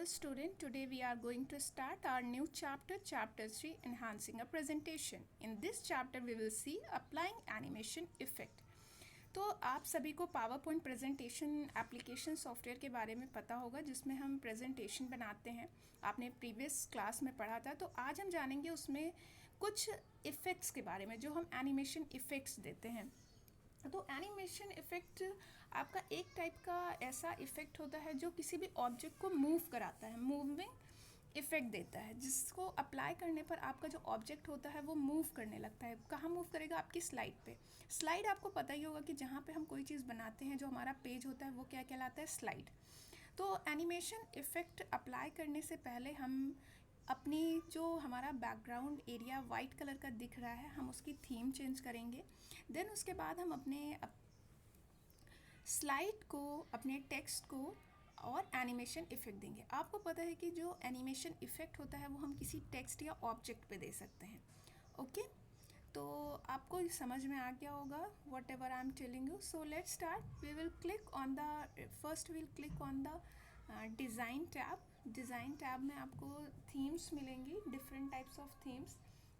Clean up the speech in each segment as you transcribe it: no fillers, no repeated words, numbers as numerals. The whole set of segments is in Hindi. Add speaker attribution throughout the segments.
Speaker 1: Hello student, today we are going to start our new chapter, chapter 3, enhancing a presentation. In this chapter we will see applying animation effect. तो आप सभी को power point presentation application software के बारे में पता होगा जिसमें हम प्रेजेंटेशन बनाते हैं। आपने प्रीवियस क्लास में पढ़ा था। तो आज हम जानेंगे उसमें कुछ इफ़ेक्ट्स के बारे में जो हम एनिमेशन इफ़ेक्ट्स देते हैं। तो एनिमेशन इफ़ेक्ट आपका एक टाइप का ऐसा इफ़ेक्ट होता है जो किसी भी ऑब्जेक्ट को मूव कराता है, मूविंग इफ़ेक्ट देता है, जिसको अप्लाई करने पर आपका जो ऑब्जेक्ट होता है वो मूव करने लगता है। कहाँ मूव करेगा? आपकी स्लाइड पे। स्लाइड आपको पता ही होगा कि जहाँ पे हम कोई चीज़ बनाते हैं, जो हमारा पेज होता है वो क्या कहलाता है? स्लाइड। तो एनिमेशन इफ़ेक्ट अप्लाई करने से पहले हम अपनी जो हमारा बैकग्राउंड एरिया वाइट कलर का दिख रहा है, हम उसकी थीम चेंज करेंगे। देन उसके बाद हम अपने स्लाइड को, अपने टेक्स्ट को और एनिमेशन इफ़ेक्ट देंगे। आपको पता है कि जो एनिमेशन इफ़ेक्ट होता है वो हम किसी टेक्स्ट या ऑब्जेक्ट पे दे सकते हैं। ओके, तो आपको समझ में आ गया होगा whatever I am telling you. So let's start. We will click on the first will click on the design tab. Design tab में आपको थीम्स मिलेंगी, डिफरेंट टाइप्स ऑफ थीम्स,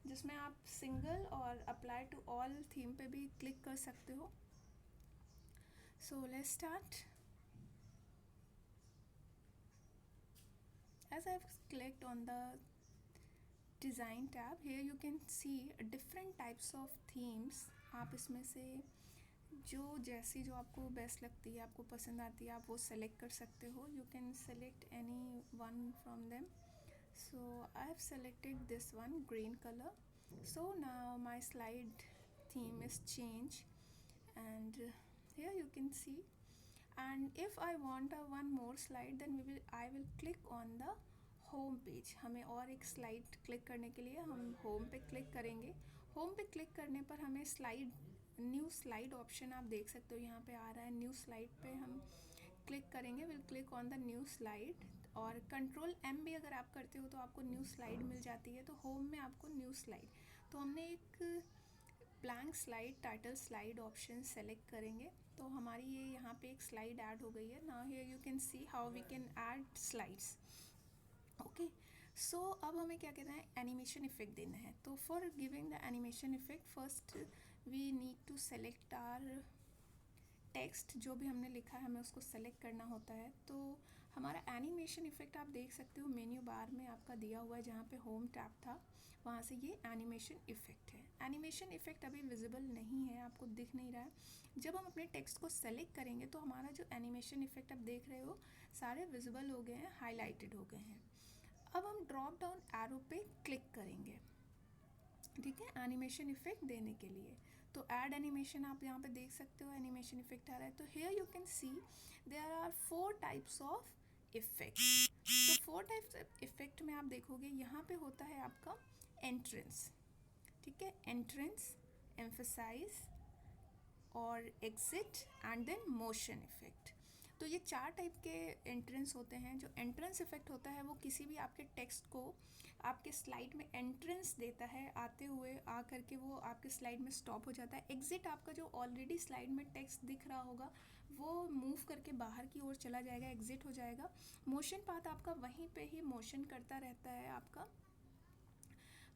Speaker 1: जिसमें आप सिंगल और अप्लाई टू ऑल थीम पे भी क्लिक कर सकते हो। सो let's start. As I've clicked on the design tab, here you can see different types of themes. आप इसमें से जो आपको बेस्ट लगती है, आपको पसंद आती है, आप वो सेलेक्ट कर सकते हो। You can select any one from them. So I have selected this one, green colour. So now my slide theme is change, and here you can see, and if I want a one more slide then I will click on the home page. हमें और एक स्लाइड क्लिक करने के लिए हम होम पे क्लिक करेंगे। होम पे क्लिक करने पर हमें स्लाइड, न्यू स्लाइड ऑप्शन आप देख सकते हो यहाँ पे आ रहा है। न्यू स्लाइड पे हम क्लिक करेंगे। Will click on the new slide, और कंट्रोल एम भी अगर आप करते हो तो आपको न्यू स्लाइड मिल जाती है। तो होम में आपको न्यू स्लाइड, तो हमने एक blank slide, title slide option select करेंगे तो हमारी ये यहाँ पे एक स्लाइड ऐड हो गई है। Now here you can see how we can add slides. Okay, so अब हमें क्या कहना है? एनिमेशन इफेक्ट देना है। तो for giving the animation effect first we need to select our text. जो भी हमने लिखा है हमें उसको सेलेक्ट करना होता है। तो हमारा एनिमेशन इफेक्ट आप देख सकते हो मेन्यू बार में आपका दिया हुआ है, जहाँ पे होम टैब था वहाँ से ये एनिमेशन इफेक्ट है। एनिमेशन इफेक्ट अभी विजिबल नहीं है, आपको दिख नहीं रहा है। जब हम अपने टेक्स्ट को सेलेक्ट करेंगे तो हमारा जो एनिमेशन इफेक्ट आप देख रहे हो सारे विजिबल हो गए हैं, हाईलाइटेड हो गए हैं। अब हम ड्रॉप डाउन एरो पे क्लिक करेंगे, ठीक है, एनिमेशन इफेक्ट देने के लिए। तो ऐड एनिमेशन आप यहाँ पे देख सकते हो, एनिमेशन इफेक्ट आ रहा है। तो here you can see there are 4 types of effect. तो 4 टाइप्स ऑफ इफेक्ट में आप देखोगे यहाँ पे होता है आपका एंट्रेंस, ठीक है, एंट्रेंस, एम्फसाइज और exit and then motion effect. तो ये 4 टाइप के एंट्रेंस होते हैं। जो एंट्रेंस इफेक्ट होता है वो किसी भी आपके टेक्स्ट को आपके स्लाइड में एंट्रेंस देता है, आते हुए आ करके वो आपके स्लाइड में स्टॉप हो जाता है। एग्जिट आपका जो ऑलरेडी स्लाइड में टेक्स्ट दिख रहा होगा वो मूव करके बाहर की ओर चला जाएगा, एग्जिट हो जाएगा। मोशन पाथ आपका वहीं पे ही मोशन करता रहता है आपका,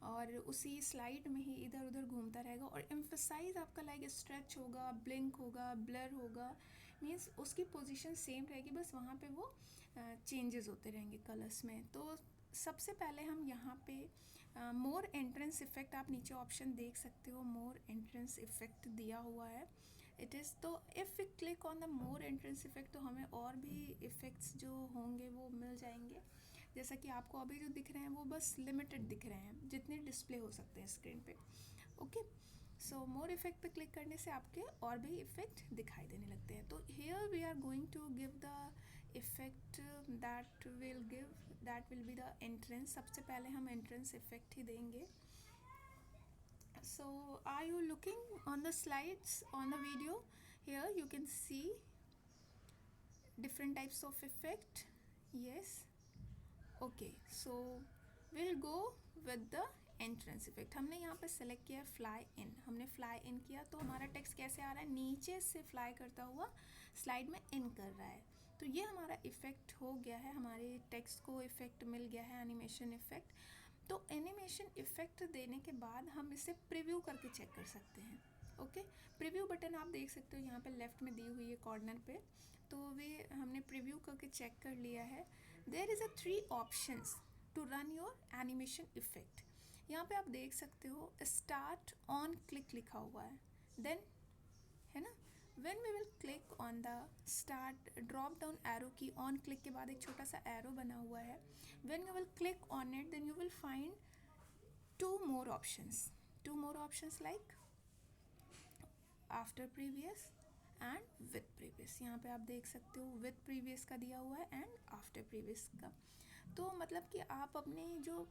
Speaker 1: और उसी स्लाइड में ही इधर उधर घूमता रहेगा। और एम्फसाइज आपका लाइक स्ट्रेच होगा, ब्लिंक होगा, ब्लर होगा, मीन्स उसकी पोजीशन सेम रहेगी, बस वहाँ पे वो चेंजेस होते रहेंगे कलर्स में। तो सबसे पहले हम यहाँ पे मोर एंट्रेंस इफेक्ट, आप नीचे ऑप्शन देख सकते हो, मोर एंट्रेंस इफेक्ट दिया हुआ है इट इज़। तो if we click on the more entrance effect तो हमें और भी इफ़ेक्ट्स जो होंगे वो मिल जाएंगे। जैसा कि आपको अभी जो दिख रहे हैं वो बस लिमिटेड दिख रहे हैं, जितने डिस्प्ले हो सकते हैं स्क्रीन पे। ओके, सो मोर इफेक्ट पे क्लिक करने से आपके और भी इफेक्ट दिखाई देने लगते हैं। तो here we are going to give the effect that will be the entrance. सबसे पहले हम एंट्रेंस इफेक्ट ही देंगे। So are you looking on the slides on the video? Here you can see different types of effect. Yes, okay, so we'll go with the entrance effect. हमने यहाँ पे सेलेक्ट किया फ्लाई इन, हमने फ्लाई इन किया तो हमारा टेक्स्ट कैसे आ रहा है? नीचे से फ्लाई करता हुआ स्लाइड में इन कर रहा है। तो ये हमारा इफ़ेक्ट हो गया है, हमारे टेक्स्ट को इफ़ेक्ट मिल गया है, एनिमेशन इफ़ेक्ट। तो एनिमेशन इफ़ेक्ट देने के बाद हम इसे प्रीव्यू करके चेक कर सकते हैं। ओके, प्रीव्यू बटन आप देख सकते हो यहाँ पे लेफ़्ट में दी हुई है कॉर्नर पे, तो वे हमने प्रीव्यू करके चेक कर लिया है। There is a 3 options to run your animation effect. यहाँ पे आप देख सकते हो स्टार्ट ऑन क्लिक लिखा हुआ है, देन है ना, when we will click on the start drop down arrow की on click के बाद एक छोटा सा arrow बना हुआ है, when you will click on it then you will find two more options like after previous and with previous। यहाँ पे आप देख सकते हो with previous का दिया हुआ है and after previous का। तो मतलब कि आप अपने जो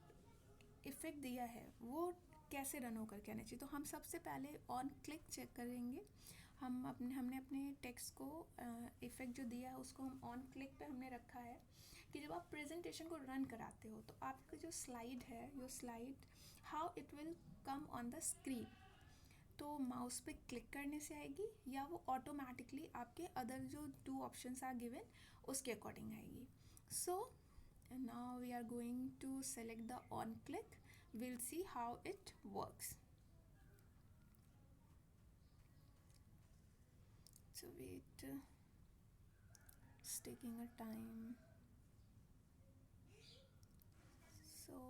Speaker 1: इफ़ेक्ट दिया है वो कैसे रन होकर के आना चाहिए। तो हम सबसे पहले ऑन क्लिक चेक करेंगे। हमने अपने टेक्स्ट को इफ़ेक्ट जो दिया है उसको हम ऑन क्लिक पे हमने रखा है कि जब आप प्रेजेंटेशन को रन कराते हो तो आपका जो स्लाइड है, यो slide how it will come on the screen, तो माउस पे क्लिक करने से आएगी या वो ऑटोमेटिकली आपके अदर जो 2 ऑप्शंस आर गिवन उसके अकॉर्डिंग आएगी। सो now we are going to select the on click, we'll see how it works। so wait, it's taking a time। so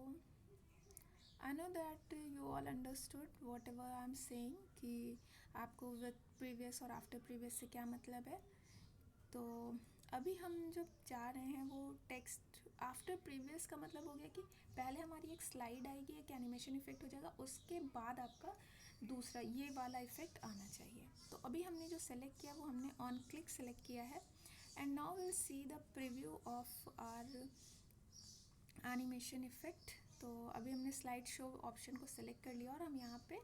Speaker 1: I know that you all understood whatever I'm saying कि आपको with previous और after previous से क्या मतलब है। तो अभी हम जो जा रहे हैं वो टेक्स्ट आफ्टर प्रीवियस का मतलब हो गया कि पहले हमारी एक स्लाइड आएगी, एक एनिमेशन इफेक्ट हो जाएगा, उसके बाद आपका दूसरा ये वाला इफेक्ट आना चाहिए। तो अभी हमने जो सेलेक्ट किया वो हमने ऑन क्लिक सेलेक्ट किया है and now will see the preview of our animation effect. तो अभी हमने स्लाइड शो ऑप्शन को सेलेक्ट कर लिया और हम यहाँ पे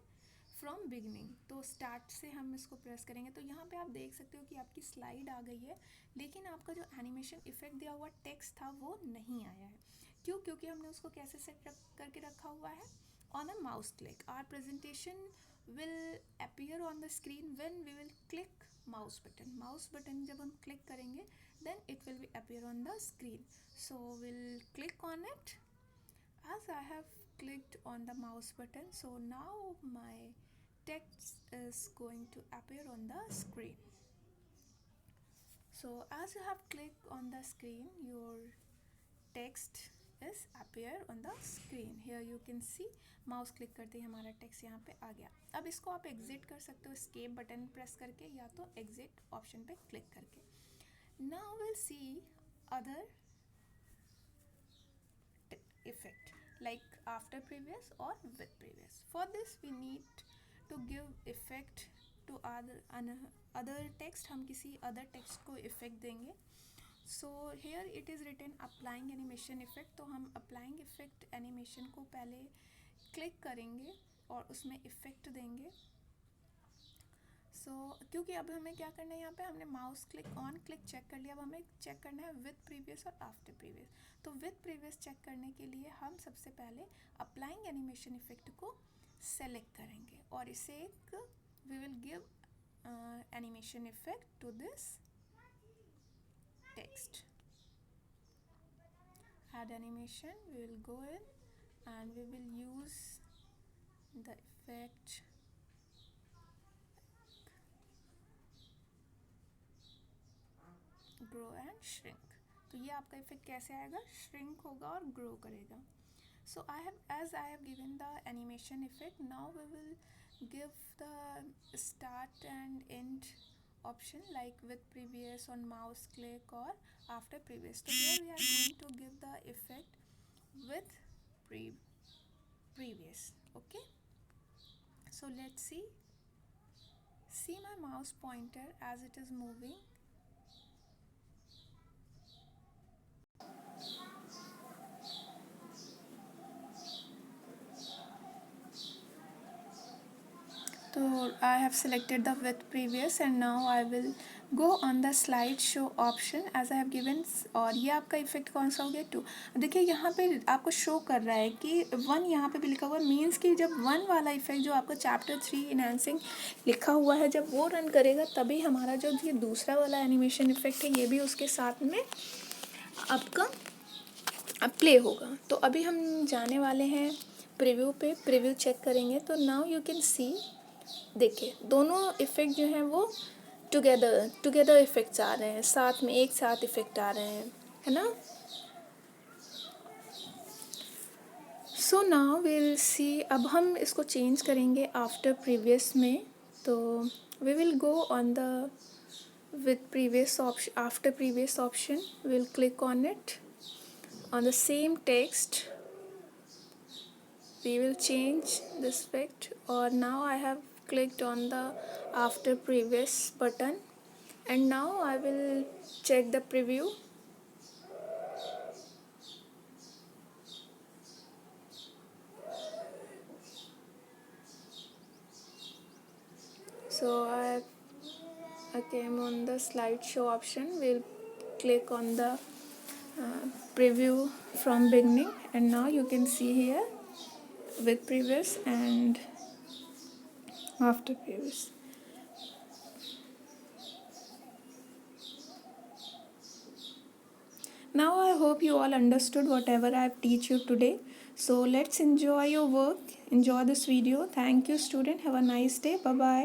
Speaker 1: फ्रॉम बिगनिंग, तो स्टार्ट से हम इसको प्रेस करेंगे तो यहाँ पे आप देख सकते हो कि आपकी स्लाइड आ गई है, लेकिन आपका जो एनिमेशन इफेक्ट दिया हुआ टेक्स्ट था वो नहीं आया है। क्यों? क्योंकि हमने उसको कैसे सेट करके रखा हुआ है, on a mouse click. Our presentation will appear on the screen when we will click mouse button जब हम क्लिक करेंगे then it will be appear on the screen। so we'll click on it as I have clicked on the mouse button, so now my text is going to appear on the screen। so as you have clicked on the screen your text is appear on the screen। here you can see mouse click करते ही हमारा टेक्स्ट यहाँ पे आ गया। अब इसको आप एग्जिट कर सकते हो एस्केप बटन प्रेस करके या तो एग्जिट ऑप्शन पे क्लिक करके। Now we'll see other effect like after previous or with previous। for this we need to give effect to other text। हम किसी other text को effect देंगे। so here it is written applying animation effect, तो हम applying effect animation को पहले क्लिक करेंगे और उसमें इफ़ेक्ट देंगे। क्योंकि अब हमें क्या करना है, यहाँ पे हमने mouse click on click check कर लिया, अब हमें चेक करना है विद प्रीवियस और आफ्टर प्रीवियस। तो विद प्रीवियस चेक करने के लिए हम सबसे पहले अप्लाइंग एनिमेशन इफेक्ट को सेलेक्ट करेंगे और इसे एक we will give animation effect to this text. add animation, we will go in and we will use the effect grow and shrink। तो ये आपका इफेक्ट कैसे आएगा, श्रिंक होगा और ग्रो करेगा। so I have given the animation effect, now we will give the start and end option like with previous on mouse click or after previous। so here we are going to give the effect with previous। okay, so let's see my mouse pointer as it is moving। So I have selected the with previous and now I will go on the slide show option as I have given. और ये आपका इफेक्ट कौन सा हो गया 2। देखिए यहाँ पे आपको शो कर रहा है कि 1 यहाँ पे भी लिखा हुआ मीन्स कि जब 1 वाला इफेक्ट जो आपका चैप्टर 3 इनहैंसिंग लिखा हुआ है जब वो रन करेगा तभी हमारा जो ये दूसरा वाला एनिमेशन इफेक्ट है ये भी उसके साथ में आपका प्ले होगा। तो अभी हम जाने वाले हैं प्रीव्यू पे, प्रीव्यू चेक करेंगे। तो नाउ यू कैन सी, देखिए दोनों इफ़ेक्ट जो हैं वो टुगेदर इफ़ेक्ट्स आ रहे हैं, साथ में एक साथ इफ़ेक्ट आ रहे हैं, है ना। सो नाउ विल सी, अब हम इसको चेंज करेंगे आफ्टर प्रीवियस में। तो we will go on the with previous option, after previous option we'll click on it, on the same text we will change this effect. Or now I have clicked on the after previous button and now I will check the preview. So I came on the slideshow option, we'll click on the preview from beginning and now you can see here with previous and after previous. Now I hope you all understood whatever I have teach you today. So let's enjoy your work, enjoy this video. Thank you student, have a nice day, bye bye.